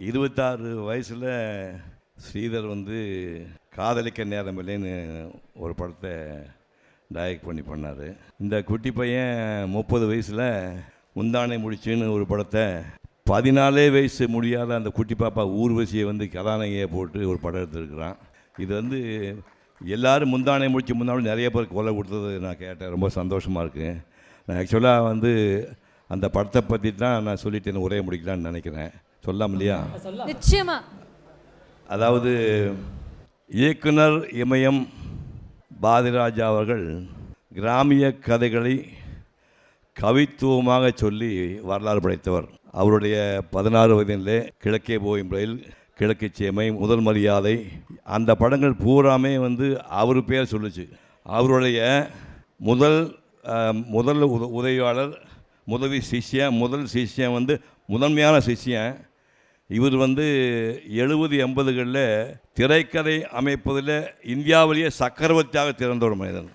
26 வயசில் ஸ்ரீதர் வந்து காதலிக்க நேரம் இல்லைன்னு ஒரு படத்தை டைரக்ட் பண்ணார். இந்த குட்டி பையன் 30 வயசில் முந்தானை முடிச்சுன்னு ஒரு படத்தை 14 வயசு முடியாத அந்த குட்டி பாப்பா ஊர்வசியை வந்து கதாநாயகியை போட்டு ஒரு படம் எடுத்துருக்குறான். இது வந்து எல்லோரும் முந்தானை முடிச்சு முன்னாடி நிறைய பேர் கொலை கொடுத்தது நான் கேட்டேன். ரொம்ப சந்தோஷமாக இருக்குது. நான் ஆக்சுவலாக வந்து அந்த படத்தை பற்றி தான் நான் சொல்லிட்டு உரைய முடிக்கலான்னு நினைக்கிறேன். சொல்லலாம் இல்லையா? நிச்சயமா. அதாவது இயக்குனர் இமயம் பாரதிராஜா அவர்கள் கிராமிய கதைகளை கவித்துவமாக சொல்லி வரலாறு படைத்தவர். அவருடைய 16 வயதிலே கிழக்கே போயும் ரயில், கிழக்கு சேமை, முதல் மரியாதை, அந்த படங்கள் பூராமே வந்து அவர் பேர் சொல்லுச்சு. அவருடைய முதல் உதவியாளர், முதல் சிஷ்யன் வந்து முதன்மையான சிஷ்யன். இவர் வந்து 70-80களில் திரைக்கதை அமைப்பதில் இந்தியாவிலேயே சக்கரவர்த்தியாக திறந்த ஒரு மனிதன்.